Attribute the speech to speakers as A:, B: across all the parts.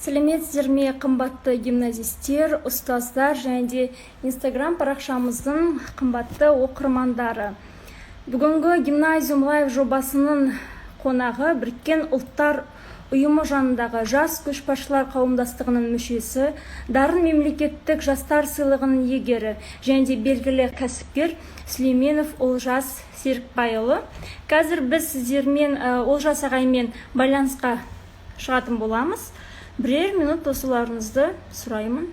A: Сәлеметсіздер ме, қымбатты гимназистер, ұстаздар және де Инстаграм парақшамыздың қымбатты оқырмандары. Бүгінгі гимназиум лайв жобасының қонағы Біріккен ұлттар ұйымы жанындағы жас көшбасшылар қауымдастығының мүшесі, дарын мемлекеттік жастар сыйлығының иегері және де белгілі кәсіпкер Сүлейменов Олжас Серікбайұлы. Қазір біз сіздермен Олжас ағаймен байланысқа шығатын боламыз. Бірер минут осыларыңызды сұраймын.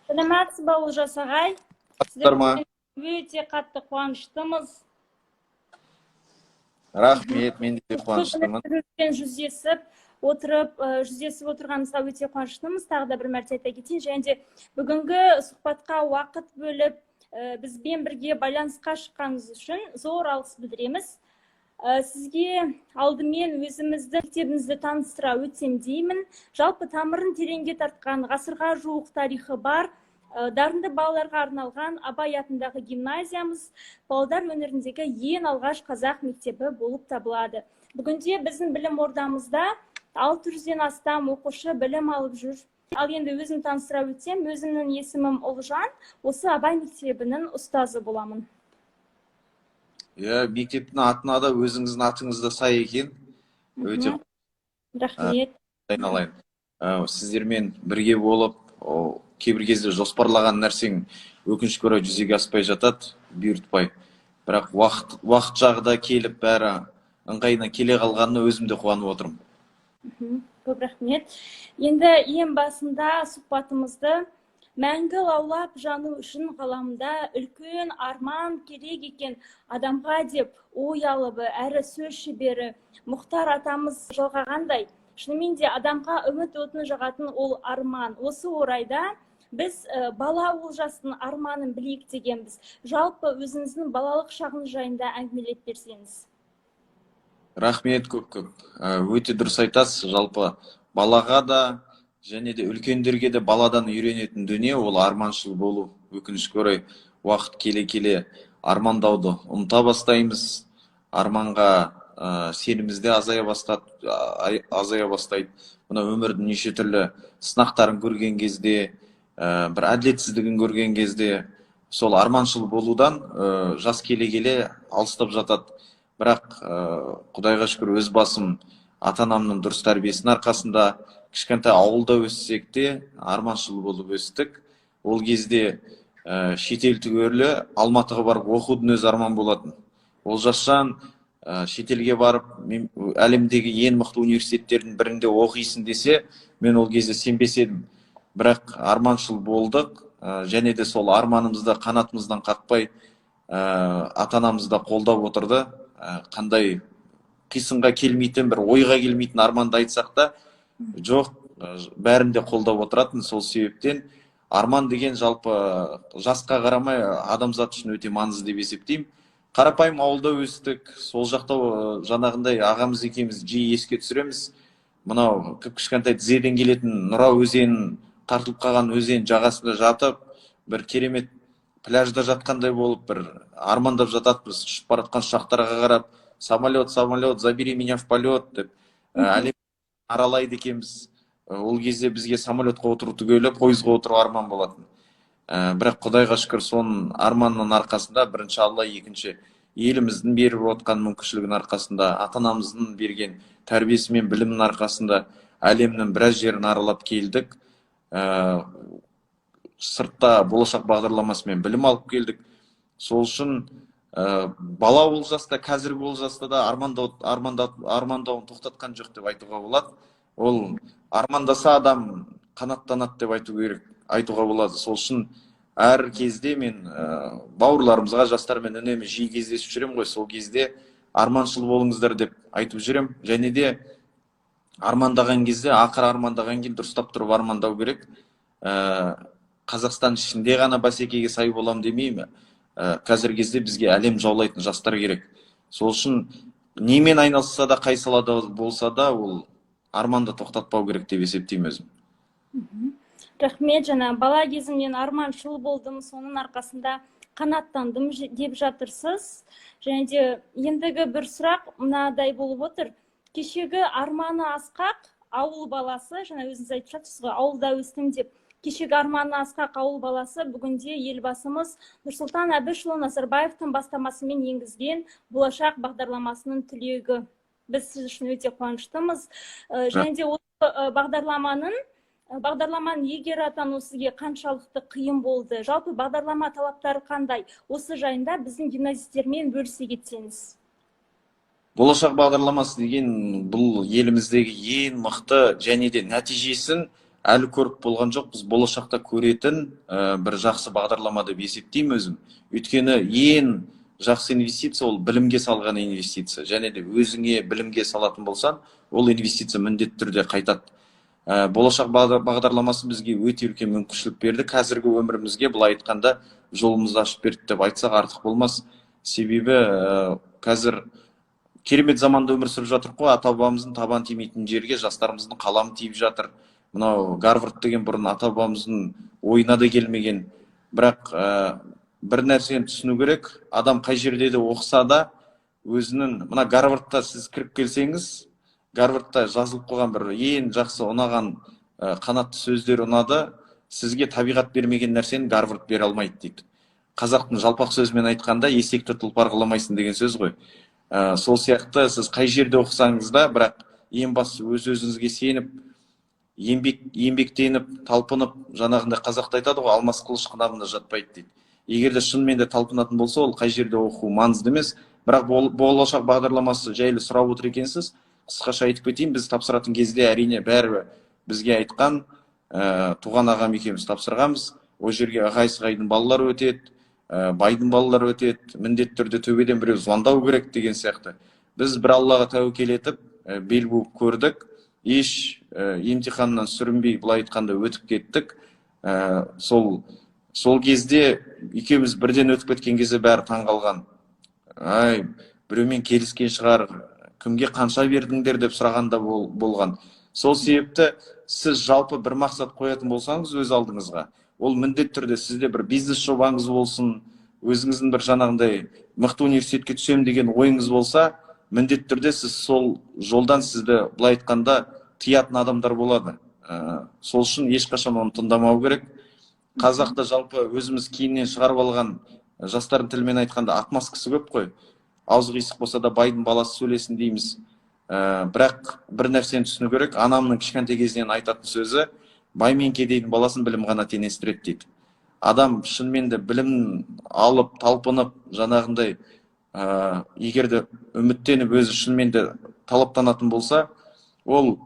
A: Сәлеметсіз бе Олжас ағай? Өте қатты қуаныштымыз.
B: Рахмет, мен де қуаныштымын.
A: Жүздесіп отырғанымызға өте қуаныштымыз. Тағы да бір мәрте айта кетейін, және де бүгінгі сұхбатқа уақыт бөліп, бізбен бірге байланысқа шыққаныңыз үшін зор алғыс білдіреміз. Сізге алдымен өзімізді мектебіңізді таныстыра өтсем деймін. Жалпы тамырын тереңге тартқан, ғасырға жуық тарихы бар, дарынды балаларға арналған Абай атындағы гимназиямыз балалар өнеріндегі ең алғаш қазақ мектебі болып табылады. Бүгінде біздің білім ордамызда 600-ден астам оқушы білім алып жүр. Ал енді өзім таныстыра өтсем, өзімнің есімім Олжан, осы Абай мектебінің ұстазы боламын.
B: Мектептің атына да өзіңіздің атыңызда сай екен. Өте
A: рахмет.
B: Айналайын. Сіздермен бірге болып, кейбір кезде жоспарлаған нәрсең өкінішке орай жүзеге аспай жатады, бұйыртпай. Бірақ уақыт жағда келіп, бәрі ыңғайына келе қалғанына өзім де қуанып отырмын.
A: Көп рахмет. Енді ең басында сұхбатымызды мәңгі лаулап жану үшін ғаламда үлкен арман керек екен адамға деп ой алыбы, әрі сөз шебері Мұхтар атамыз жалғағандай, шынымен де адамға үміт отын жағатын ол арман. Осы орайда біз бала Олжастың арманын білейік дегенбіз. Жалпы өзіңіздің балалық шағыңыз жайында әңгімелеп берсеңіз.
B: Рахмет көп. Өте дұрыс айтасыз. Жалпы балаға да және де үлкендерге де баладан үйренетін дүние ол арманшыл болу. Өкінішке орай уақыт келе армандауды ұмыта бастаймыз. Арманға сенімізде азая бастайды. Мына өмірдің неше түрлі сынақтарын көрген кезде, бір әділетсіздігін көрген кезде, сол арманшыл болудан жас келе алыстап жатады. Бірақ Құдайға шүкір өз басым ата-анамның дұрыс тәрбиесінің арқасында кішкентай ауылда өссек те арманшыл болып өстік. Ол кезде шетел түгерлі Алматыға барып оқудың өз арман болатын. Олжасжан шетелге барып әлемдегі ең мықты университеттердің бірінде оқисың десе, мен ол кезде сенбес едім. Бірақ арманшыл болдық, және де сол арманымызды қанатымыздан қақпай ата-анамызда қолдап отырды. Қандай қисынға келмейтін, бір ойға келмейтін арманды айтсақ та, жоқ, бәрінде қолдап отыратын. Сол себептен арман деген жалпы жасқа қарамай адамзат үшін өте маңызды деп есептеймін. Қарапайым ауылда өстік, сол жақта жаңағындай ағамыз екеуміз жиі еске түсіреміз. Мынау кішкентай тізеден келетін Нұра өзенін, тартылып қалған өзен жағасында жатып, бір керемет пляжда жатқандай болып, бір армандап жататынбыз. Ұшып баратқан ұшақтарға қарап, самолет, забери меня в полет деп әлем аралайды екенбіз. Ол кезде бізге самолетқа отыру түгелі пойызға отыру арман болатын. Бірақ Құдайға шүкір соның арманның арқасында, бірінші Алла, екінші еліміздің беріп отқан мүмкіншілігінің арқасында, ата-анамыздың берген тәрбиесі мен білімнің арқасында әлемнің біраз жерін аралап келдік. Сыртта болашақ бағдарламасымен білім алып келдік. Сол үшін бала Олжаста, қазіргі Олжаста да армандауын тоқтатқан жоқ деп айтуға болады. Ол армандаса адам қанаттанады деп айтуға болады. Сол үшін әр кезде мен бауырларымызға, жастармен үнемі жиі кездесіп жүрем ғой. Сол кезде арманшыл болыңыздар деп айтып жүрем. Және де армандаған кезде, ақыры армандаған кейін дұрыстап тұрып армандау керек. Қазақстан ішінде ғана бәсекеге сай болам демеймін. Қазіргі кезде бізге әлем жаулайтын жастар керек. Сол үшін немен айналысса да, қай салада болса да, ол арманды тоқтатпау керек деп есептеймін өзім.
A: Рахмет, бала кезімнен арманшыл болдым, соның арқасында қанаттандым деп жатырсыз. Және де ендігі бір сұрақ мынадай болып отыр. кешегі арманы асқақ ауыл баласы, жаңа өзіңіз айтып жатырсыз ғой, ауылда өстім деп. Кешегі арманы асқақ ауыл баласы бүгінде елбасымыз Нұрсұлтан Әбішұлы Назарбаевтың бастамасымен енгізген болашақ бағдарламасының түлегі. Біз сіз үшін өте қуаныштымыз. Және де осы бағдарламаның егер атану сізге қаншалықты қиын болды? Жалпы бағдарлама талаптары қандай? Осы жайында біздің гимназистермен бөлісе кетсеңіз.
B: Болашақ бағдарламасы деген бұл еліміздегі ең мықты және де нәтижесін әлі көріп болған жоқ. Біз болашақта көретін бір жақсы бағдарлама деп есептеймін өзім. Өйткені ең жақсы инвестиция ол білімге салған инвестиция. Және де өзіңе білімге салатын болсан, ол инвестиция міндетті түрде қайтады. Болашақ бағдарламасы бізге өте үлкен мүмкіншілік берді. Қазіргі өмірімізге былай айтқанда жолымызды ашып берді деп айтсақ артық болмас. Себебі қазір керемет заманда өмір сүріп жатыр ғой. Ата-бабамыздың табан тимейтін жерге жастарымыздың қаламы тиіп жатыр. Мынау Гарвард деген бұрын ата-бабамыздың ойына да келмеген. Бірақ бір нәрсені түсіну керек. Адам қай жерде де оқыса да өзінің, мына Гарвардта сіз кіріп келсеңіз, Гарвардта жазылып қойған бір ең жақсы ұнаған қанатты сөздер ұнады. Сізге табиғат бермеген нәрсені Гарвард бере алмайды дейді. Қазақтың жалпақ сөзімен айтқанда есекті тұлпар қыламайсың деген сөз ғой. Сол сияқты сіз қай жерде оқысаңыз да, бірақ ең бастысы өз-өзіңізге сеніп, еңбектеніп, талпынып, жаңағындай қазақта айтады ғой, алмас қылыш қынабында жатпайды дейді. Егер де шынымен де талпынатын болса, ол қай жерде оқу маңызды емес. Бірақ болашақ бағдарламасы жайлы сұрап отыр екенсіз. Қысқаша айтып кетейін, біз тапсыратын кезде әрине бәрі бізге айтқан, туған ағам екеуміз тапсырғанбыз. Ол жерге ағай-сығайдың балалары өтеді, байдың балалары өтеді, міндетті түрде төбеден біреу звондау керек деген сияқты. Біз бір Аллаға тәуекел етіп, бел буып көрдік, еш емтиханнан сүрінбей, былай айтқанда өтіп кеттік. Сол кезде екеуміз бірден өтіп кеткен кезде бәрі таңғалған. Біреумен келіскен шығар, кімге қанша бердіңдер деп сұрағанда болған. Сол себепті сіз жалпы бір мақсат қоятын болсаңыз өз алдыңызға, ол міндетті түрде сізде бір бизнес жобаңыз болсын, өзіңіздің бір жаңағындай мықты университетке түсем деген ойыңыз болса, міндетті түрде сіз сол жолдан сізді былай айтқанда тиятын адамдар болады. Сол үшін ешқашан оны тыңдамау керек. Қазақта жалпы өзіміз кейіннен шығарып алған, жастардың тілімен айтқанда атмас кісі көп қой. Аузы қисық болса да байдың баласы сөйлесін дейміз. Бірақ бір нәрсені түсіну керек. Анамның кішкентай кезінен айтатын сөзі, бай мен кедейдің баласын білім ғана теңестіреді дейді. Адам шынымен де білім алып, талпынып, жаңағындай егер де үміттеніп өзі шынымен де талаптанатын болса, ол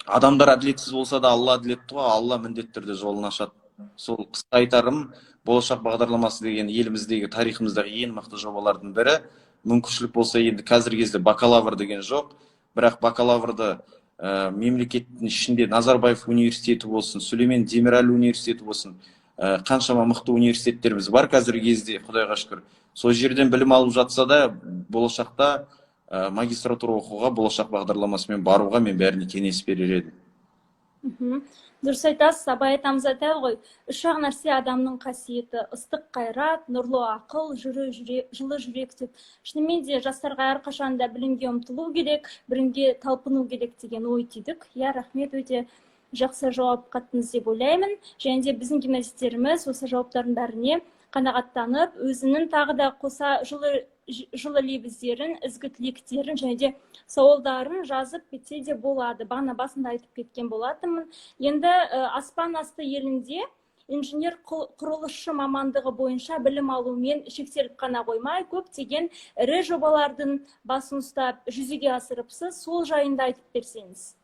B: адамдар әділетсіз болса да Алла әділетті ғой, Алла міндетті түрде жолын ашады. Сол қысқа айтарым, болашақ бағдарламасы деген еліміздегі тарихымыздағы ең мықты жобалардың бірі. Мүмкіншілік болса енді қазіргі кезде бакалавр деген жоқ, бірақ бакалаврды мемлекеттің ішінде Назарбаев университеті болсын, Сүлеймен Демирел университеті болсын, қаншама мықты университеттеріміз бар қазіргі кезде, Құдайға шүкір. Сол жерден білім алып жатса да, болашақта магистратура оқуға болашақ бағдарламасымен баруға мен бәріне кеңес берер едім.
A: Дұрыс айтасыз, абай атамыз айтады ғой, үш-ақ нәрсе адамның қасиеті: ыстық қайрат, нұрлы ақыл, жылы жүрек деп. Шынымен де жастарға әрқашанда білімге ұмтылу керек, білімге талпыну керек деген ой түйдік. Рахмет, өте жақсы жауап қаттыңыз деп ойлаймын. Және де біздің гимназистеріміз осы жауаптардың бәріне қанағаттанып, өзінің тағы да қоса жылы лебіздерін, ізгі тілектерін және де сауалдарын жазып кетсе де болады. Бағана басында айтып кеткен болатынмын. Енді аспан асты елінде инженер құрылысшы мамандығы бойынша білім алумен шектеліп қана қоймай, көптеген ірі жобалардың басын ұстап жүзеге асырыпсыз. Сол жайында айтып берсеңіз.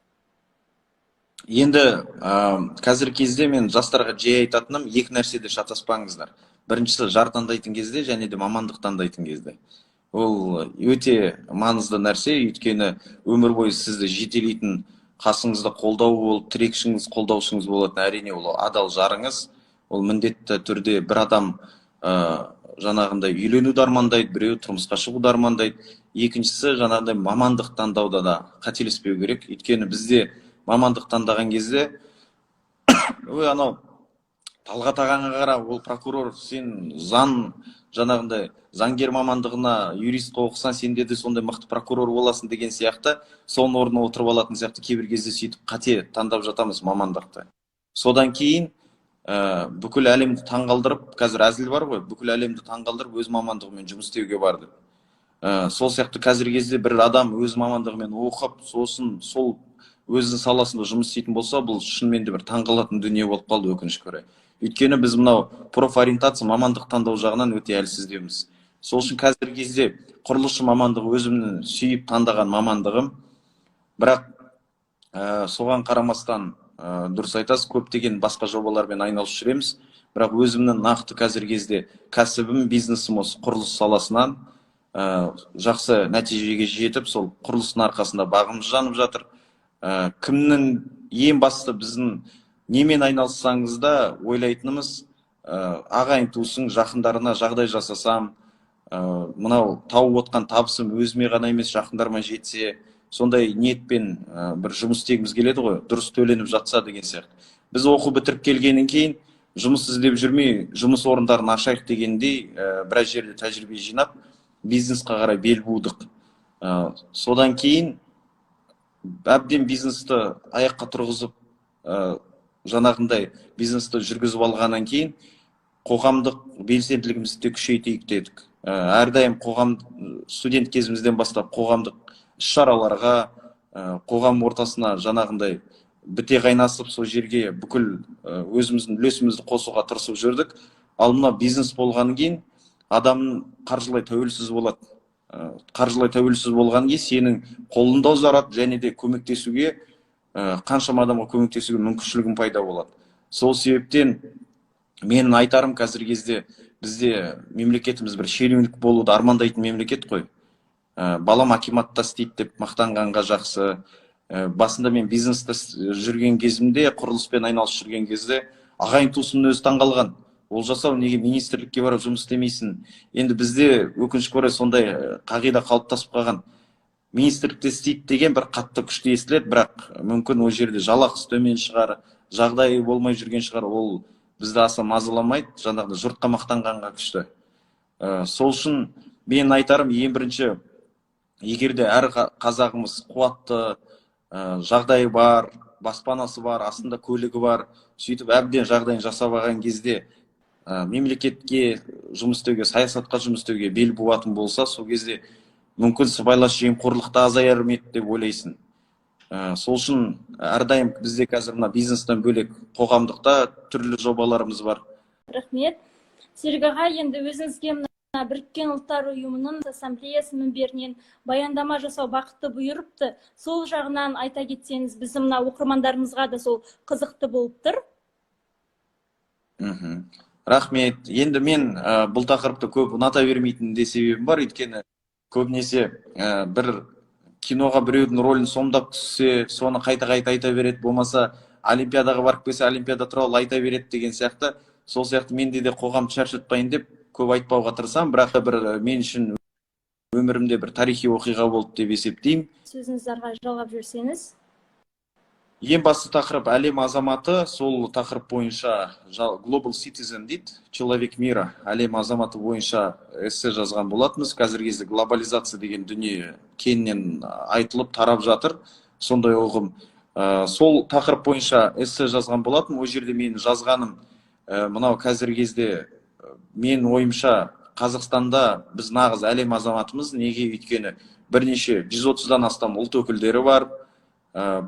B: Енді қазіргі кезде мен жастарға жиі айтатыным, екі нәрседе шатаспаңыздар. Біріншісі жар таңдайтын кезде және де мамандық таңдайтын кезде. Ол өте маңызды нәрсе, өйткені өмір бойы сізді жетелейтін, қасыңызда қолдау болып, тірекшіңіз, қолдаушыңыз болатын әрине ол адал жарыңыз. Ол міндетті түрде бір адам жаңағындай үйленуді армандайды, біреу тұрмысқа шығуды армандайды. Екіншісі жаңағындай мамандық таңдауда да қателеспеу керек. Өйткені бізде мамандық таңдаған кезде анау Талғат ағаңа қара, ол прокурор, сен жаңағындай заңгер мамандығына юрист оқысаң, сенде де сондай мықты прокурор боласың деген сияқты, соның орнына отырып алатын сияқты кейбір кезде сөйтіп қате таңдап жатамыз мамандықты. Содан кейін бүкіл әлемді таңғалдырып, қазір әзіл бар ғой, бүкіл әлемді таңғалдырып өз мамандығымен жұмыс істеуге барды. Сол сияқты қазіргі кезде бір адам өз мамандығымен оқып, сосын сол өзінің саласында жұмыс істейтін болса, бұл шынымен де бір таңғалатын дүние болып қалды, өкінішке орай. Өйткені біз мынау профориентация мамандық таңдау жағынан өте әлсіздеуміз. Сол үшін қазіргі кезде құрылысшы мамандығы өзімнің сүйіп таңдаған мамандығым, бірақ соған қарамастан дұрыс айтасыз, көптеген басқа жобалармен айналысып жүреміз, бірақ өзімнің нақты қазіргі кезде кәсібім, бизнесім осы құрылыс саласынан жақсы нәтижеге жетіп, сол құрылыстың арқасында бағымыз жанып жатыр. Кімнің ең басты біздің немен айналыссаңыз да ойлайтынымыз, ағайын туысың, жақындарына жағдай жасасам, мынау тауып отқан табысым өзіме ғана емес жақындарыма жетсе, сондай ниетпен бір жұмыс істегіміз келеді ғой, дұрыс төленіп жатса деген сияқты. Біз оқу бітіріп келгеннен кейін жұмыс іздеп жүрмей, жұмыс орындарын ашайық дегендей біраз жерде тәжірибе жинап, бизнесқа қарай бел будық. Содан кейін әбден бизнесті аяққа тұрғызып, жаңағындай бизнесті жүргізіп алғаннан кейін қоғамдық белсенділігімізді де күшейтейік дедік. Әрдайым студент кезімізден бастап қоғамдық іс-шараларға, қоғам ортасына жаңағындай біте қайнасып, сол жерге бүкіл өзіміздің үлесімізді қосуға тырысып жүрдік. Ал мына бизнес болғаннан кейін адам қаржылай тәуелсіз болады. Қаржылай тәуелсіз болған кейін сенің қолында ұзарады, және де көмектесуге, қаншама адамға көмектесуге мүмкіншілігің пайда болады. Сол себептен менің айтарым, қазіргі кезде бізде мемлекетіміз бір шенеунік болуды армандайтын мемлекет қой. Балам акиматта істейді деп мақтанғанға жақсы. Басында мен бизнесте жүрген кезімде, құрылыспен айналысып жүрген кезде ағайын туысымның өзі таңғалған. Ол жасау, неге министрлікке барып жұмыс істемейсің? Енді бізде өкінішке орай сондай қағида қалыптасып қалған. Министрлікте істейді деген бір қатты күшті естіледі, бірақ мүмкін ол жерде жалақысы төмен шығар, жағдайы болмай жүрген шығар, ол бізді аса мазаламайды, жаңағыдай жұртқа мақтанғанға күшті. Сол үшін мен айтарым, ең бірінші, егер де әр қазағымыз қуатты, жағдайы бар, баспанасы бар, астында көлігі бар, сөйтіп әбден жағдайын жасап алған кезде мемлекетке жұмыс істеуге, саясатқа жұмыс істеуге бел буатын болса, сол кезде мүмкін сыбайлас жемқорлықта азаяр ма еді деп ойлайсың. Сол үшін әрдайым бізде қазір мына бизнестен бөлек қоғамдықта түрлі жобаларымыз бар.
A: Рахмет. Серік аға, енді өзіңізге Біріккен ұлттар ұйымының ассамблеясы мінберінен баяндама жасау бақытты бұйырыпты. Сол жағынан айта кетсеңіз, біздің мына оқырмандарымызға да сол қызықты болып тұр.
B: Рахмет. Енді мен бұл тақырыпты көп ұната бермейтін де себебім бар, өйткені көбінесе бір киноға біреудің рөлін сомдап түссе, соны қайта-қайта айта береді, болмаса олимпиадаға барып келсе, олимпиада туралы айта береді деген сияқты. Сол сияқты менде де қоғамды шаршатпайын деп көп айтпауға тырысамын, бірақ бір мен үшін өмірімде бір тарихи оқиға болды деп есептеймін.
A: Сөзіңіздерге жалғап жүрсеңіз.
B: Ең басты тақырып әлем азаматы, сол тақырып бойынша Global Citizen дейді, человек мира, әлем азаматы бойынша эссе жазған болатынбыз. Қазіргі кезде глобализация деген дүние кеңінен айтылып тарап жатыр, сондай ұғым. Сол тақырып бойынша эссе жазған болатын. Ол жерде мен жазғаным, мынау қазіргі кезде мен ойымша Қазақстанда біз нағыз әлем азаматымыз. Неге? Өйткені бірнеше 130-дан астам ұлт өкілдері бар.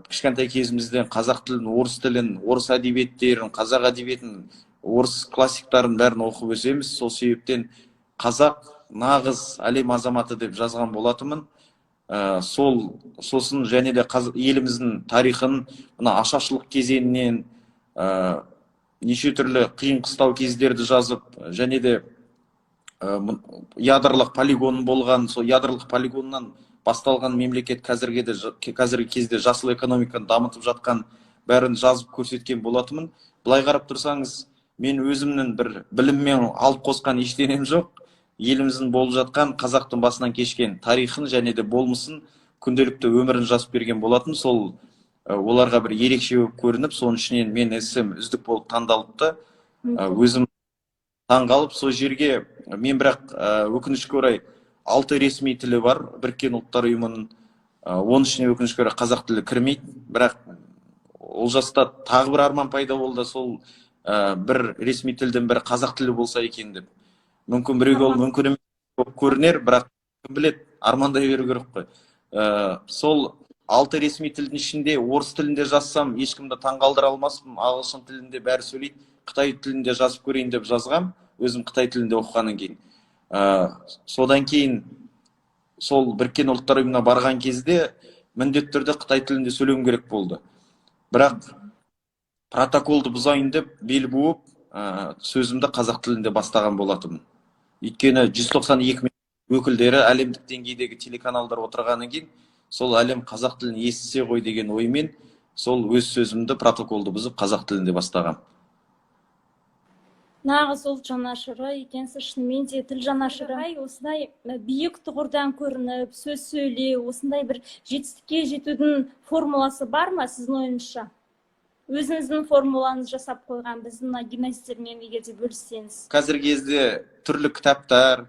B: Кішкентай кезімізден қазақ тілін, орыс тілін, орыс әдебиеттерін, қазақ әдебиетін, орыс классиктарын бәрін оқып өсеміз. Сол себептен қазақ нағыз әлем азаматы деп жазған болатымын. Сосын және де еліміздің тарихын мына ашаршылық кезеңінен неше түрлі қиын қыстау кездерді жазып, және де ядролық полигон болған, сол ядролық полигоннан басталған мемлекет қазіргі кезде жасыл экономиканы дамытып жатқан бәрін жазып көрсеткен болатымын. Былай қарап тұрсаңыз, мен өзімнің бір біліммен алып қосқан ештеңем жоқ. Еліміздің болып жатқан, қазақтың басынан кешкен тарихын және де болмысын, күнделікті өмірін жазып берген болатын. Сол оларға бір ерекше болып көрініп, соның ішінен мен эссем үздік болып таңдалыпты. өзім таңғалып сол жерге мен бірақ өкінішке орай 6 ресми тілі бар Біріккен ұлттар ұйымының, оның ішіне өкінішке орай қазақ тілі кірмейді. Бірақ ол жаста тағы бір арман пайда болды, сол бір ресми тілдің бірі қазақ тілі болса екен деп. Мүмкін біреуге ол мүмкін емес болып көрінер, бірақ кім біледі, армандай беру керек қой. Сол 6 ресми тілдің ішінде орыс тілінде жазсам ешкімді таңғалдыра алмаспын, ағылшын тілінде бәрі сөйлейді, қытай тілінде жазып көрейін деп жазғам, өзім қытай тілінде оқығаннан кейін. Содан кейін сол Біріккен ұлттар ұйымына барған кезде міндетті түрде қытай тілінде сөйлеуім керек болды. Бірақ протоколды бұзайын деп бел буып, сөзімді қазақ тілінде бастаған болатынмын. Өйткені 192 миллион өкілдері әлемдік деңгейдегі телеканалдар отырғаннан кейін, сол әлем қазақ тілін естісе ғой деген оймен, сол өз сөзімді протоколды бұзып қазақ тілінде бастағам.
A: Нағыз ұлт жанашыры екенсіз, шынымен де тіл жанашыры. Осындай биік тұғырдан көрініп, сөз сөйлеу, осындай бір жетістікке жетудің формуласы бар ма сіздің ойыңызша? Өзіңіздің формулаңыз жасап қойған, біздің гимназистермен егер де бөліссеңіз.
B: Қазіргі кезде түрлі кітаптар,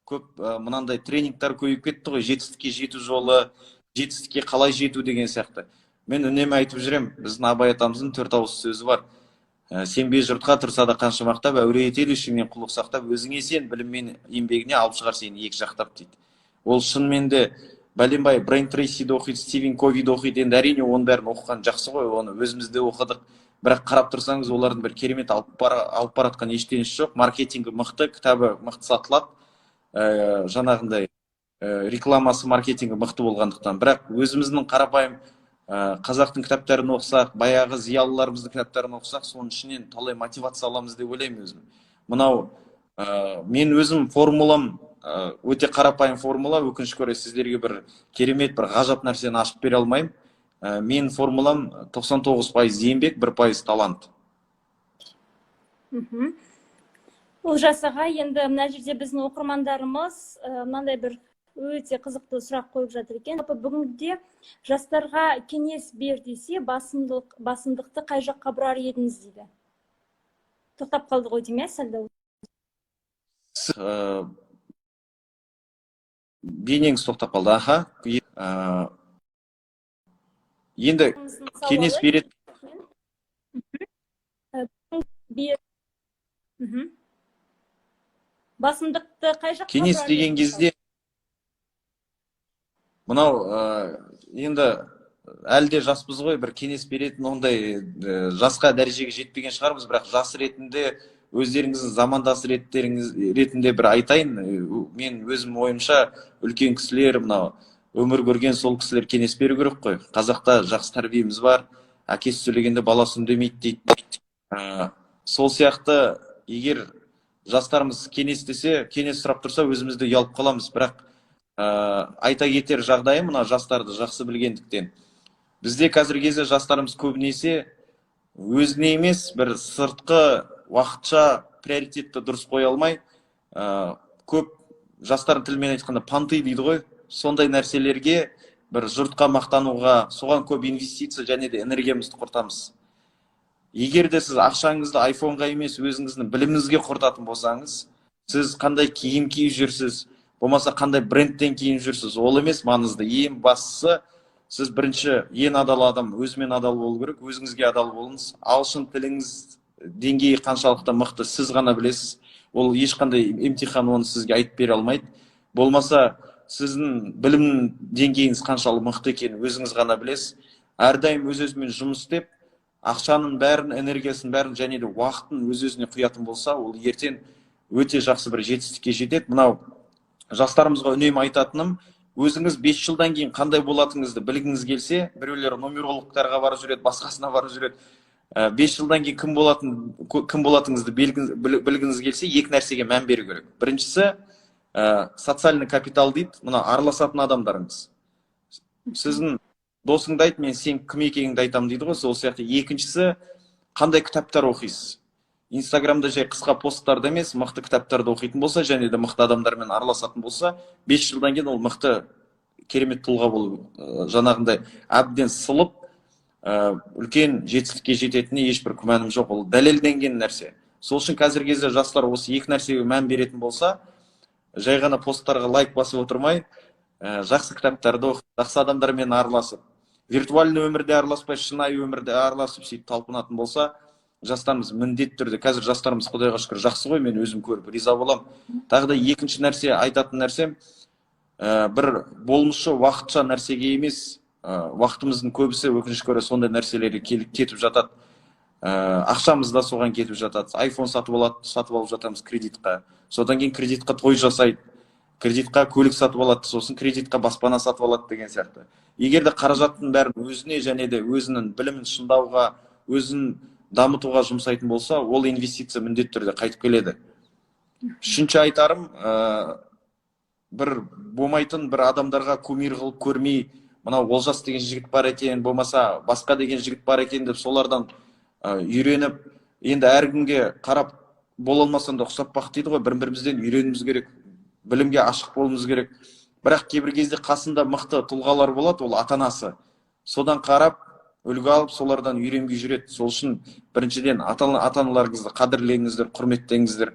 B: көп мынандай тренингтер көбейіп кетті ғой, жетістікке жету жолы, жетістікке қалай жету деген сияқты. Мен үнемі айтып жүрем, біздің Абай атамыздың 4 ауыз сөзі бар. Сенбе жұртқа тұрса да қанша мақтап, әуре етеді ішіңнен құлық сақтап, өзіңе сен, білім мен еңбегіне алып шығар сені екі жақтап дейді. Ол шынымен де бәленбай Брайан Трейсиді оқиды, Стивен Ковиді оқиды. Енді әрине оның бәрін оқыған жақсы ғой, оны өзімізде оқыдық. Бірақ қарап тұрсаңыз, олардың бір керемет алып баратқан ештеңесі жоқ. Маркетингі мықты, кітабы мықты сатылады. Жаңағындай рекламасы, маркетингі мықты болғандықтан. Бірақ өзіміздің қарапайым қазақтың кітаптарын оқысақ, баяғы зиялыларымыздың кітаптарын оқысақ, соның ішінен талай мотивация аламыз деп ойлаймын өзім. Мынау мен өзім формулам өте қарапайым формула, өкінішке орай сіздерге бір керемет, бір ғажап нәрсені ашып бере алмаймын. Мен формулам 99% еңбек, 1% талант.
A: Олжас аға, енді мына жерде біздің оқырмандарымыз мынандай бір өте қызықты сұрақ қойып жатыр екен. Бүгінде жастарға кеңес бер десе, басымдықты қай жаққа бұрар едіңіз дейді. Тоқтап қалды ғой дейміз әлде?
B: Бейнеңіз тоқтап қалды, аха. Енді кеңес береді.
A: Басымдықты қай жаққа
B: кеңес деген кезде мынау енді әлде жаспыз ғой, бір кеңес беретін ондай жасқа дәрежеге жетпеген шығармыз, бірақ жас ретінде өздеріңіздің замандас ретінде бір айтайын. Мен өзім ойымша үлкен кісілер, мынау өмір көрген сол кісілер кеңес беру керек қой. Қазақта жақсы тәрбиеміз бар, әкесі сөйлегенде баласы үндемейді дейді. Сол сияқты егер жастарымыз кеңес десе, кеңес сұрап тұрса, өзімізді ұялып қаламыз. Бірақ айта кетер жағдайы, мына жастарды жақсы білгендіктен, бізде қазіргі кезде жастарымыз көбінесе өзіне емес, бір сыртқы уақытша приоритетті дұрыс қоя алмай, көп жастардың тілмен айтқанда панты дейді ғой, сондай нәрселерге, бір жұртқа мақтануға, соған көп инвестиция және де энергиямызды құртамыз. Егер де сіз ақшаңызды айфонға емес, өзіңіздің біліміңізге құртатын болсаңыз, сіз қандай киім киіп жүрсіз, болмаса қандай брендтен киіп жүрсіз, ол емес маңызды. Ең бастысы, сіз бірінші ең адал адам өзімен адал болу керек, өзіңізге адал болыңыз. Ағылшын тіліңіз деңгейі қаншалықты мықты сіз ғана білесіз. Ол ешқандай емтихан оны сізге айтып бере алмайды. Болмаса сіздің білім деңгейіңіз қаншалықты мықты екенін өзіңіз ғана білесіз. Әрдайым өз-өзімен жұмыс істеп, ақшаның бәрін, энергиясын бәрін және де уақытын өз-өзіне құятын болса, ол ертең өте жақсы бір жетістікке жетеді. Мынау жастарымызға үнемі айтатыным, өзіңіз 5 жылдан кейін қандай болатыныңызды білгіңіз келсе, біреулер нумерологтарға барып жүреді, басқасына барып жүреді. 5 жылдан кейін кім болатыныңызды білгіңіз келсе, екі нәрсеге мән беру керек. Біріншісі, социальный капитал дейді, мына араласатын адамдарыңыз. Сіздің досыңды айт, мен сен кім екеніңді айтамын дейді ғой, сол сияқты. Екіншісі, қандай кітаптар оқисыз. Инстаграмда жай қысқа посттарды емес, мықты кітаптарды оқитын болса, және де мықты адамдармен араласатын болса, 5 жылдан кейін ол мықты керемет тұлға болып, жаңағындай әбден сылып, үлкен жетістікке жететініне ешбір күмәнім жоқ. Ол дәлелденген нәрсе. Сол үшін қазіргі кезде жастар осы екі нәрсеге мән беретін болса, жай ғана посттарға лайк басып отырмай, жақсы кітаптарды оқып, жақсы адамдармен араласып, виртуальный өмірде араласпай, шынайы өмірде араласып, сөйтіп талпынатын болса, жастарымыз міндетті түрде, қазір жастарымыз Құдайға шүкір жақсы ғой, мен өзім көріп риза боламын. Тағы да екінші нәрсе, айтатын нәрсем, бір болмышы уақытша нәрсеге емес, уақытымыздың көбісі өкінішке орай сондай нәрселерге кетіп жатады. Ақшамыз да соған кетіп жатады. iPhone сатып алып жатамыз кредитқа. Содан кейін кредитқа той жасайды, кредитқа көлік сатып алады, сосын кредитқа баспана сатып алады деген сияқты. Егер де қаражаттың бәрін өзіне және де өзінің білімін шыңдауға, өзін дамытуға жұмсайтын болса, ол инвестиция міндетті түрде қайтып келеді. Үшінші айтарым, бір болмайтын бір адамдарға кумир қылып көрмей, мынау Олжас деген жігіт бар екен, болмаса басқа деген жігіт бар екен деп солардан үйреніп, енді әркімге қарап бола алмасаң да ұқсап бақ дейді ғой, бір-бірімізден үйренуіміз керек, білімге ашық болуымыз керек. Бірақ кейбір кезде қасында мықты тұлғалар болады, ол ата-анасы. Содан қарап, үлгі алып, солардан үйренбей жүреді. Сол үшін біріншіден ата-аналарыңызды қадірлеңіздер, құрметтеңіздер.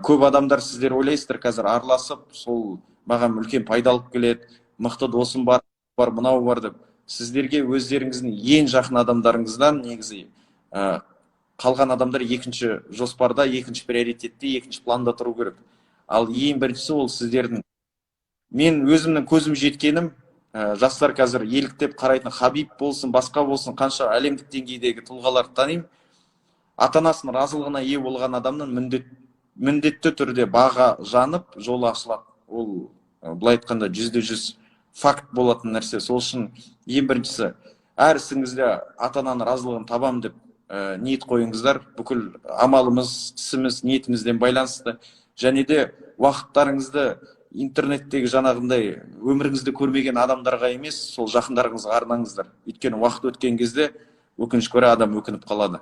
B: Көп адамдар сіздер ойлайсыздар қазір араласып, сол маған үлкен пайда алып келеді, мықты досым бар, мынау бар деп. Сіздерге өздеріңіздің ең жақын адамдарыңыздан негізі қалған адамдар екінші жоспарда, екінші приоритетте, екінші планда тұру керек. Ал ең біріншісі ол сіздердің. Мен өзімнің көзім жеткенім, жастар қазір еліктеп қарайтын Хабиб болсын, басқа болсын, қанша әлемдік деңгейдегі тұлғаларды танимын. Ата-анасының разылығына ие болған адамның міндетті түрде баға жанып, жолы ашылады. Ол былай айтқанда 100% факт болатын нәрсе. Сол үшін ең біріншісі, әр ісіңізде ата-ананың разылығын табам деп ниет қойыңыздар. Бүкіл амалымыз, ісіміз, ниетімізден байланысты. Және де уақыттарыңызды интернеттегі жаңағындай өміріңізді көрмеген адамдарға емес, сол жақындарыңызға арнаңыздар. Өйткені уақыт өткен кезде өкінішке орай адам өкініп қалады.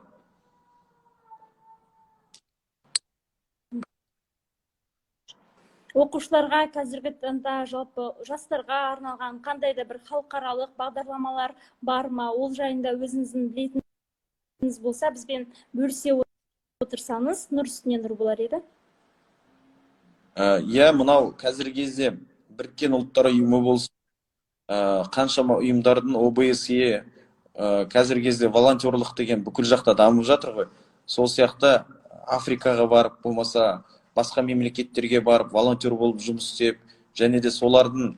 A: Оқушыларға қазіргі таңда жалпы жастарға арналған қандай да бір халықаралық бағдарламалар бар ма? Ол жайында өзіңіздің білетініңіз болса, бізбен бөлісе отырсаңыз, нұр үстіне нұр болар еді.
B: Мынау қазіргі кезде Біріккен ұлттар ұйымы болсын, қаншама ұйымдардың ОБСЕ, қазіргі кезде волонтерлық деген бүкіл жақта дамып жатыр ғой. Сол сияқты Африкаға барып, болмаса басқа мемлекеттерге барып, волонтер болып жұмыс істеп, және де солардың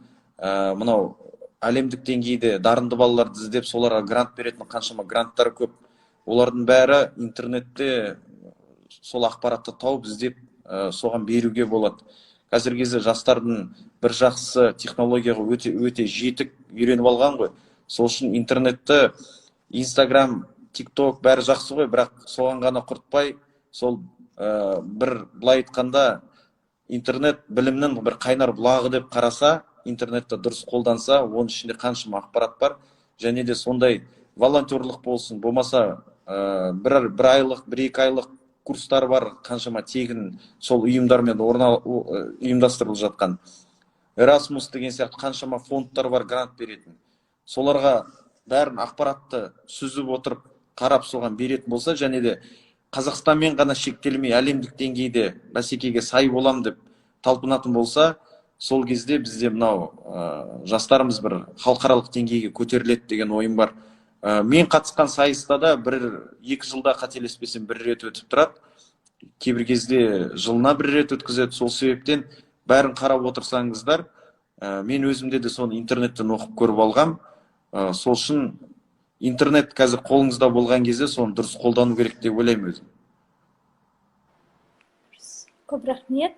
B: мынау әлемдік деңгейде дарынды балаларды іздеп, соларға грант беретін қаншама гранттар көп. Олардың бәрі интернетте сол ақпаратты тауып іздеп, соған беруге болады. Қазіргі кезде жастардың бір жақсы технологияға өте жетік үйреніп алған ғой. Сол үшін интернетті, Инстаграм, ТикТок бәрі жақсы ғой, бірақ соған ғана құртпай, сол бір былай айтқанда интернет білімнің бір қайнар бұлағы деп қараса, интернетті дұрыс қолданса, оның ішінде қаншама ақпарат бар. Және де сондай волонтерлық болсын, болмаса бір айлық, бір екі айлық курстар бар, қаншама тегін сол ұйымдармен ұйымдастырылып жатқан. Erasmus деген сияқты қаншама фондтар бар, грант беретін. Соларға бәрін ақпаратты сүзіп отырып, қарап соған беретін болса, және де Қазақстанмен ғана шектелмей әлемдік деңгейде бәсекеге сай болам деп талпынатын болса, сол кезде бізде мынау жастарымыз бір халықаралық деңгейге көтеріледі деген ойым бар. Мен қатысқан сайыста да 1-2 жылда қателеспесем бір рет өтіп тұрады. Кейбір кезде жылына бір рет өткізеді. Сол себептен бәрін қарап отырсаңыздар, мен өзімде де соны интернеттен оқып көріп алғам. Сол үшін интернет қазір қолыңызда болған кезде соны дұрыс қолдану керек деп ойлаймын өзім.
A: Көп рахмет.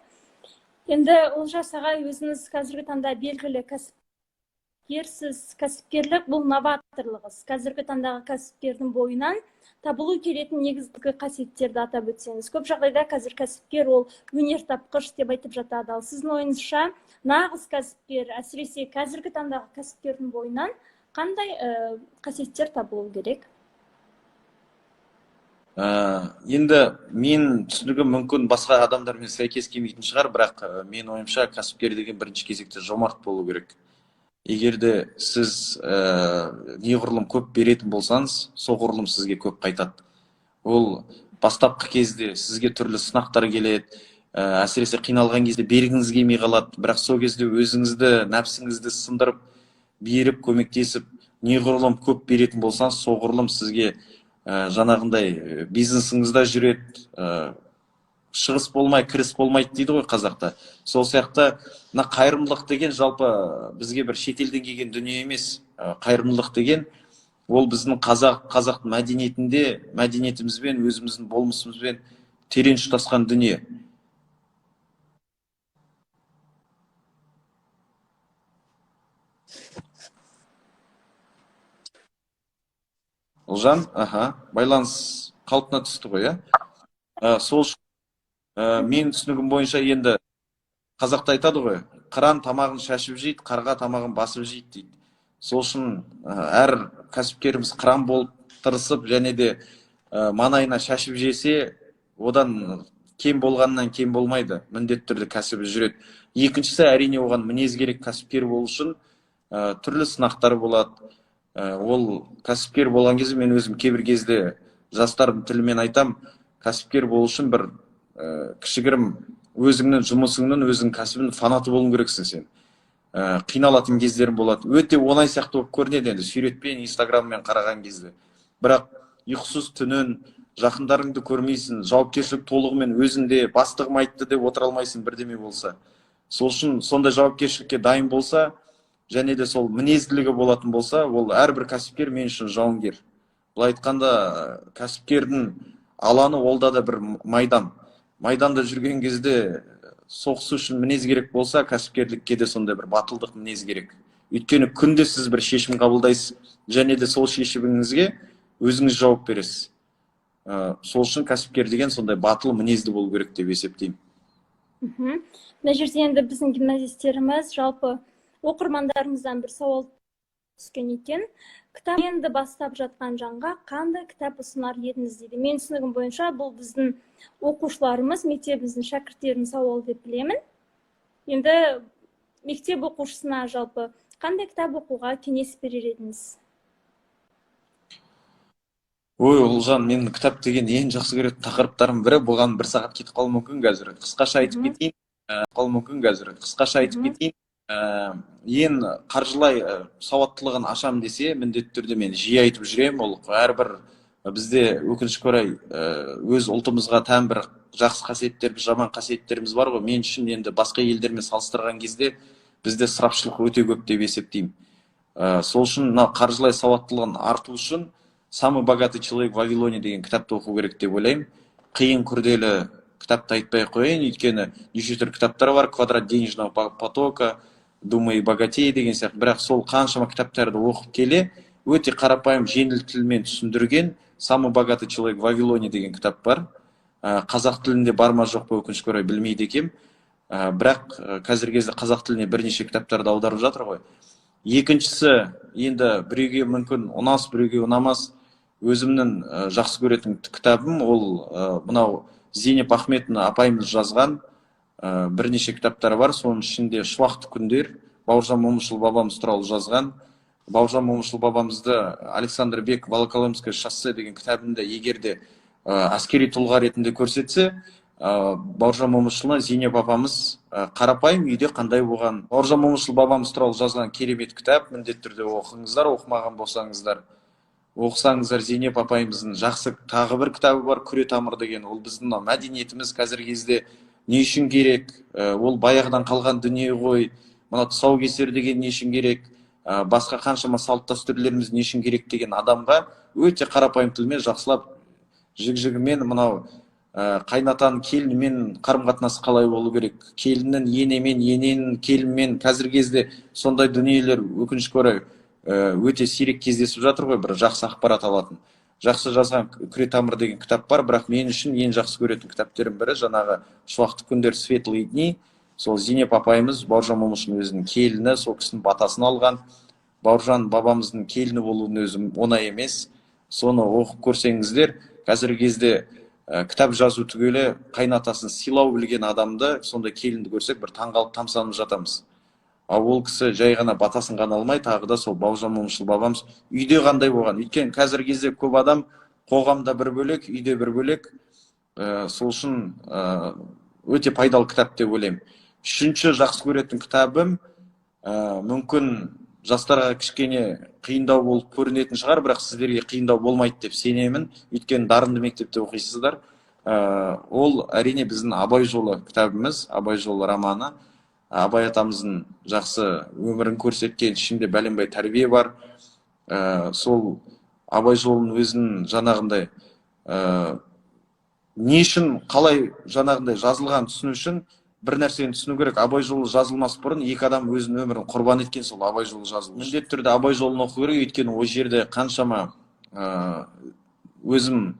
A: Енді Олжас ағай, өзіңіз қазіргі таңда белгілі кәсіпкерсіз. Кәсіпкерлік бұл новаторлығыз. Қазіргі таңдағы кәсіпкердің бойынан табылу келетін негізгі қасиеттерді атап өтсеңіз. Көп жағдайда қазір кәсіпкер ол өнертапқыш деп айтып жатады. Ал сіздің ойыңызша нағыз кәсіпкер, әсіресе қазіргі таңдағы кәсіпкердің бойынан қандай қасиеттер табылу керек?
B: Енді мен түсінігім мүмкін басқа адамдармен сәйкес келмейтін шығар, бірақ мен ойымша кәсіпкер деген бірінші кезекте жомарт болу керек. егерде сіз неғұрлым көп беретін болсаңыз, соғұрлым сізге көп қайтады. Ол бастапқы кезде сізге түрлі сынақтар келеді, әсіресе қиналған кезде бергіңіз келмей қалады, бірақ сол кезде өзіңізді, нәпсіңізді сындырып, беріп, көмектесіп, неғұрлым көп беретін болсаңыз, соғұрлым сізге жаңағындай бизнесіңізде жүреді, шығыс болмай кіріс болмайды дейді ғой қазақта. Сол сияқты мына қайырымдылық деген жалпы бізге бір шетелден келген дүние емес. Қайырымдылық деген ол біздің қазақ мәдениетінде, мәдениетімізбен, өзіміздің болмысымызбен терең ұштасқан дүние. Ұлжан, байланыс қалпына түсті ғой, сол мен түсінігім бойынша енді қазақта айтады ғой, қыран тамағын шашып жейді, қарға тамағын басып жейді дейді. Сол үшін әр кәсіпкеріміз қыран болып тырысып, және де маңайына шашып жесе, одан кем болғаннан кем болмайды, міндетті түрде кәсібі жүреді. Екіншісі, әрине оған мінез керек. Кәсіпкер болу үшін түрлі сынақтар болады. Ол кәсіпкер болған кезде, мен өзім кейбір кезде жастардың тілімен айтам, кәсіпкер болу үшін бір кішігірім өзіңнің жұмысыңның, өзің кәсібінің фанаты болуың керексің сен. Қиналатын кездерің болады. Өте оңай сияқты болып көрінеді енді суретпен, инстаграммен қараған кезде. Бірақ ұйқысыз түнін, жақындарыңды көрмейсің, жауапкершілік толығымен өзіңде, бастығым айтты деп отыра алмайсың бірдеме болса. Сол үшін сондай жауапкершілікке дайын болса, және де сол мінезділігі болатын болса, ол әрбір кәсіпкер мен үшін жауынгер. Бұл айтқанда кәсіпкердің алаңы олда да бір майдан. Майданда жүрген кезде соғысу үшін мінез керек болса, кәсіпкерлікке де сондай бір батылдық мінез керек. Өйткені күнде сіз бір шешім қабылдайсыз, және де сол шешіміңізге өзіңіз жауап бересіз. Сол үшін кәсіпкер деген сондай батыл мінезді болу керек деп есептеймін.
A: Мына жерде енді біздің гимназистеріміз, жалпы оқырмандарымыздан бір сауал түскен екен. Кітап енді бастап жатқан жанға қандай кітап ұсынар едіңіз дейді. Мен түсінігім бойынша бұл біздің оқушыларымыз, мектебіміздің шәкірттерінің сауалы деп білемін. Енді мектеп оқушысына жалпы қандай кітап оқуға кеңес берер едіңіз?
B: Ой, Ұлжан, мен кітап деген ең жақсы көретін тақырыптарым бірі. Бұған бір сағат кетіп қалуы мүмкін қазір. Қысқаша айтып кетейін. Ең қаржылай сауаттылығын ашам десе, міндетті түрде мен жиі айтып жүрем. Ол әрбір бізде өкінішке орай өз ұлтымызға тән бір жақсы қасиеттеріміз, жаман қасиеттеріміз бар ғой. Мен үшін енді басқа елдермен салыстырған кезде бізде ысырапшылық өте көп деп есептеймін. Сол үшін қаржылай сауаттылығын арту үшін «Самый богатый человек в Вавилоне» деген кітапты оқу керек деп ойлаймын. Қиын күрделі кітапты айтпай қояйын, өйткені неше түрлі кітаптар бар, «Квадрат денежного потока», «Думай и богатей» деген сияқты. Бірақ сол қаншама кітаптарды оқып келе, өте қарапайым жеңіл тілмен түсіндірген «Самый богатый человек в Вавилоне» деген кітап бар. Қазақ тілінде бар ма жоқ па, өкінішке орай білмейді екем. Бірақ қазіргі кезде қазақ тіліне бірнеше кітаптарды аударып жатыр ғой. Екіншісі, енді біреуге мүмкін ұнас, біреуге ұнамас, өзімнің жақсы көретін кітабым ол мынау Зейнеп Ахметовна апайымыз жазған бірнеше кітаптары бар. Соның ішінде «Шуақты күндер», Бауыржан Момышұлы бабамыз туралы жазған. Бауыржан Момышұлы бабамызды Александр Бек «Волоколамское шоссе» деген кітабында егерде әскери тұлға ретінде көрсетсе, Бауыржан Момышұлына Зейнеп апамыз қарапайым үйде қандай болған. Бауыржан Момышұлы бабамыз туралы жазған керемет кітап, міндетті түрде оқыңыздар, оқымаған болсаңыздар. Оқысаңыздар, Зейнеп апайымыздың жақсы тағы бір кітабы бар, «Күре тамыр» деген. Ол біздің мәдениетіміз қазіргі кезде не үшін керек, ол баяғыдан қалған дүние ғой, мына тұсаукесер деген не үшін керек, басқа қаншама салт дәстүрлеріміз не үшін керек деген адамға өте қарапайым тілмен жақсылап жігімен мынау қайнатан келінімен қарым-қатынасы қалай болу керек, келіннің енемен, ененің келінмен, қазіргі кезде сондай дүниелер өкінішке орай өте сирек кездесіп жатыр ғой, бір жақсы ақпарат алатын. Жақсы жазған «Күре тамыр» деген кітап бар, бірақ мен үшін ең жақсы көретін кітаптерім бірі жаңағы «Шуақты күндер», «Светлые дни». Сол Зейнеп апайымыз Бауыржан Момышұлының өзінің келіні, сол кісінің батасын алған. Бауыржан бабамыздың келіні болуының өзі оңай емес. Соны оқып көрсеңіздер, қазіргі кезде кітап жазу түгелі қайнатасын сыйлау білген адамды, сондай келінді көрсек, бір таңғалып тамсанып жатамыз. Ол кісі жай ғана батасын ғана алмай, тағы да сол Бауыржан Момышұлы бабамыз үйде қандай болған. Өйткені қазіргі кезде көп адам қоғамда бір бөлек, үйде бір бөлек. Сол үшін өте пайдалы кітап деп ойлаймын. Үшінші жақсы көретін кітабым, мүмкін жастарға кішкене қиындау болып көрінетін шығар, бірақ сіздерге қиындау болмайды деп сенемін. Өйткені дарынды мектепте оқисыздар. Ол әрине біздің Абай жолы кітабымыз, Абай жолы романы. Абай атамыздың жақсы өмірін көрсеткен, ішінде бәленбай тәрбие бар. Сол Абай жолын өзінің жаңағындай не үшін, қалай жаңағындай жазылған түсіну үшін бір нәрсені түсіну керек. Абай жолы жазылмас бұрын екі адам өзінің өмірін құрбан еткен, сол Абай жолы жазылды. Міндетті түрде Абай жолын оқу керек, өйткені ол жерде қаншама өзім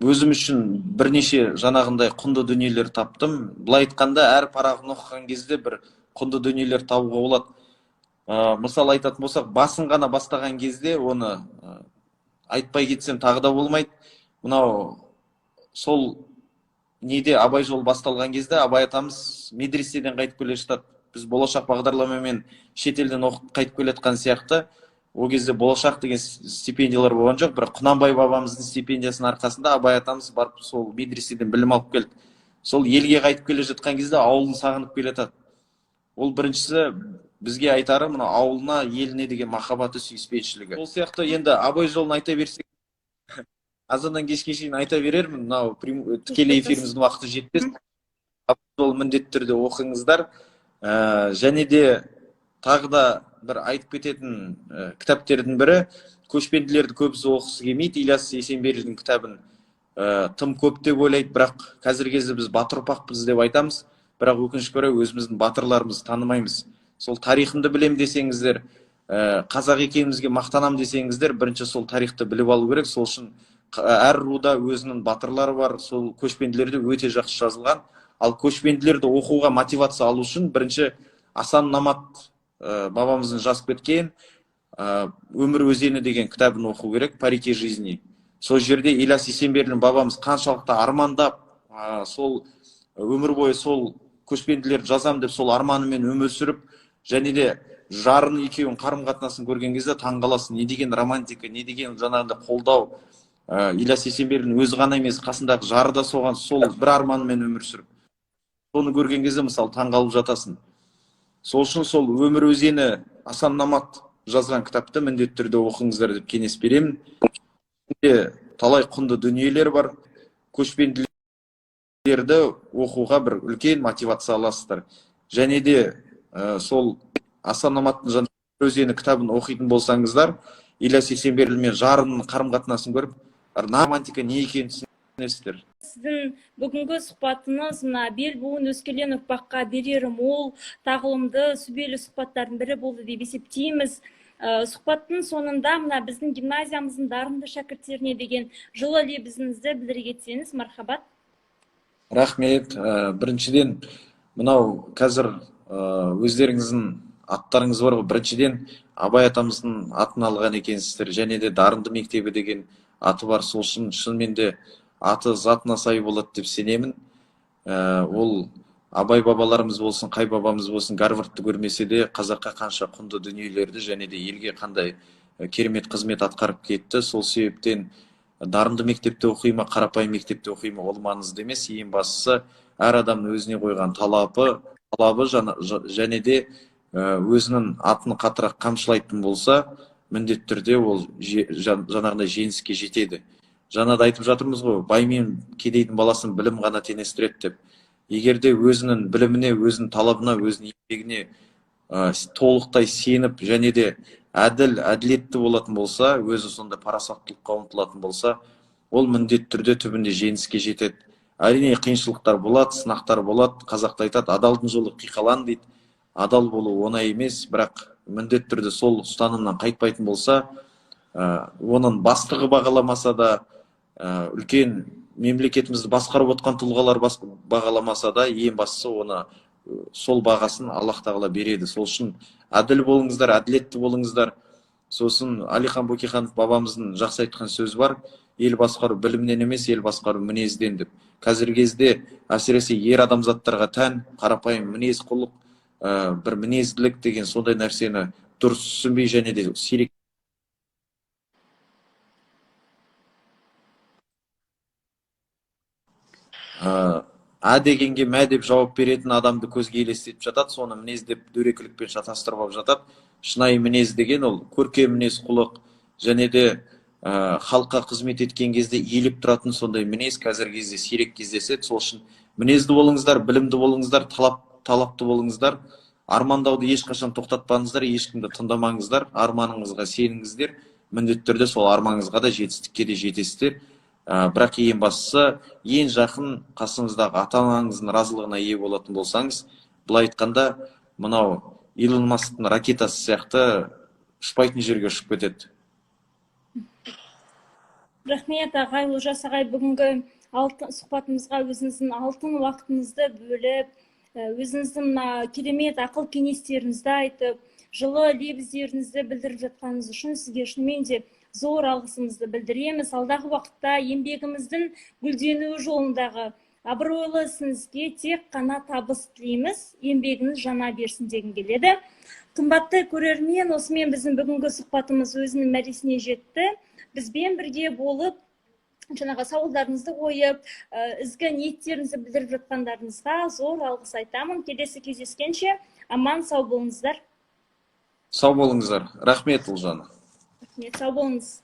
B: үшін бірнеше жаңағындай құнды дүниелер таптым. Былай айтқанда, әр парағын оқыған кезде бір құнды дүниелер табуға болады. Мысал айтатын болсақ, басын ғана бастаған кезде оны айтпай кетсем тағы да болмайды. Мынау сол неде Абай жолы басталған кезде Абай атамыз медреседен қайтып келе жатады. Біз болашақ бағдарламамен шетелден оқып қайтып келе жатқан сияқты. Ол кезде болашақ деген стипендиялар болған жоқ, бірақ Құнанбай бабамыздың стипендиясының арқасында Абай атамыз барып сол медреседен білім алып келді. Сол елге қайтып келе жатқан кезде ауылын сағынып келе жатады. Ол біріншісі бізге айтары мына ауылына, еліне деген махаббаты, сүйіспеншілігі. Сол сияқты енді Абай жолын айта берсек, азаннан кешке шейін айта берермін. Мынау тікелей эфиріміздің уақыты жетпес. Абай жолын міндетті түрде оқыңыздар. Және де тағы да бір айтып кететін кітаптердің бірі, көшпенділерді көбісі оқысы келмейді. Ілияс Есенберлиннің кітабын тым көп деп ойлайды, бірақ қазіргі кезде біз батыр ұрпақпыз деп айтамыз, бірақ өкінішке орай өзіміздің батырларымызды танымаймыз. Сол тарихымды білем десеңіздер, қазақ екенімізге мақтанам десеңіздер, бірінші сол тарихты біліп алу керек. Сол үшін әр руда өзінің батырлары бар. Сол көшпенділерде өте жақсы жазылған. Ал көшпенділерді оқуға мотивация алу үшін бірінші Асан Намат бабамыздың жазып кеткен Өмір өзені деген кітабын оқу керек, Парике жизни. Сол жерде Ілияс Есенберлин бабамыз қаншалықты армандап, сол өмір бойы сол көшпенділерді жазам деп сол арманымен өмір сүріп, және де жарын екеуін қарым-қатынасын көрген кезде таңғаласың. Не деген романтика, не деген жаңағындай қолдау. Ілияс Есенберлин өзі ғана емес, қасындағы жары да соған сол бір арманымен өмір сүріп. Соны көрген кезде мысалы таңғалып жатасың. Сол үшін сол Өмір өзені Асан Намат жазған кітапты міндетті түрде оқыңыздар деп кеңес беремін. Талай құнды дүниелер бар. Көшпенділерді оқуға бір үлкен мотивация аласыздар. Және де сол Асан Наматтың Өмір өзені кітабын оқитын болсаңыздар, Ілияс Есенберлинмен жарының қарым-қатынасын көріп, романтика не екенін түсінесіздер.
A: Сіздің бүгінгі сұхбатыңыз мына бел буын өскелең ұрпаққа берері мол, тағылымды, сүбелі сұхбаттардың бірі болды деп есептейміз. Сұхбаттың соңында мына біздің гимназиямыздың дарынды шәкірттеріне деген жылы лебізіңізді білдіре кетсеңіз, мархабат.
B: Рахмет. Біріншіден, мынау қазір өздеріңіздің аттарыңыз бар ғой. Біріншіден, Абай атамыздың атын алған екенсіздер, және де дарынды мектебі деген аты бар. Сол үшін шынымен де аты затына сай болады деп сенемін. Ол Абай бабаларымыз болсын, қай бабамыз болсын, Гарвардты көрмесе де қазаққа қанша құнды дүниелерді және де елге қандай керемет қызмет атқарып кетті. Сол себептен дарынды мектепте оқима, қарапайым мектепте оқима, ол маңызды емес. Ең бастысы әр адамның өзіне қойған талабы және де өзінің атын қатырақ қамшылайтын болса, міндетті түрде ол жаңағындай жеңіске жетеді. Жаңа да айтып жатырмыз ғой, бай мен кедейдің баласын білім ғана теңестіреді деп. Егер де өзінің біліміне, өзінің талабына, өзінің еңбегіне толықтай сеніп, және де әділетті болатын болса, өзі сонда парасаттылыққа ұмтылатын болса, ол міндетті түрде түбінде жеңіске жетеді. Әрине қиыншылықтар болады, сынақтар болады. Қазақта айтады, адалдың жолы қиқалан дейді. Адал болу оңай емес, бірақ міндетті түрде сол ұстанымнан қайтпайтын болса, оның бастығы бағаламаса да, үлкен мемлекетімізді басқарып отқан тұлғалар бағаламаса да, ең бастысы оны сол бағасын Аллах тағала береді. Сол үшін әділ болыңыздар, әділетті болыңыздар. Сосын Әлихан Бөкейханов бабамыздың жақсы айтқан сөзі бар: ел басқару білімнен емес, ел басқару мінезден деп. Қазіргі кезде әсіресе ер адамзаттарға тән қарапайым мінез құлық, бір мінезділік деген сондай нәрсені дұрыс түсінбей және де сирек а дегенге мә деп жауап беретін адамды көзге елестетіп жатады, соны мінез деп дөрекілікпен шатастырып алып жатады. Шынайы мінез деген ол көркем мінез құлық және де халыққа қызмет еткен кезде иіліп тұратын сондай мінез қазіргі кезде сирек кездеседі. Сол үшін мінезді болыңыздар, білімді болыңыздар, талапты болыңыздар, армандауды ешқашан тоқтатпаңыздар, ешкімді тыңдамаңыздар, арманыңызға сеніңіздер, міндетті түрде сол арманыңызға да жетістікке де жетесіздер. Бірақ ең бастысы, ең жақын қасыңыздағы ата анаңыздың разылығына ие болатын болсаңыз, былай айтқанда, мынау Илон Масктың ракетасы сияқты ұшпайтын жерге ұшып кетеді.
A: Рахмет ағай, Олжас ағай, бүгінгі сұхбатымызға өзіңіздің алтын уақытыңызды бөліп, өзіңіздің керемет ақыл кеңестеріңізді айтып, жылы лебіздеріңізді білдіріп жатқаныңыз үшін сізге шынымен де зор алғысымызды білдіреміз. Алдағы уақытта еңбегіміздің гүлденуі жолындағы абыройлы ісіңізге тек қана табыс тілейміз, еңбегіңіз жана берсін дегім келеді. Қымбатты көрермен, осымен біздің бүгінгі сұхбатымыз өзінің мәресіне жетті. Бізбен бірге болып, жаңағы сауалдарыңызды қойып, ізгі ниеттеріңізді білдіріп жатқандарыңызға зор алғыс айтамын. Келесі кездескенше аман сау болыңыздар.
B: Сау болыңыздар. Рахмет, Ұлжан.
A: Сау болыңыз.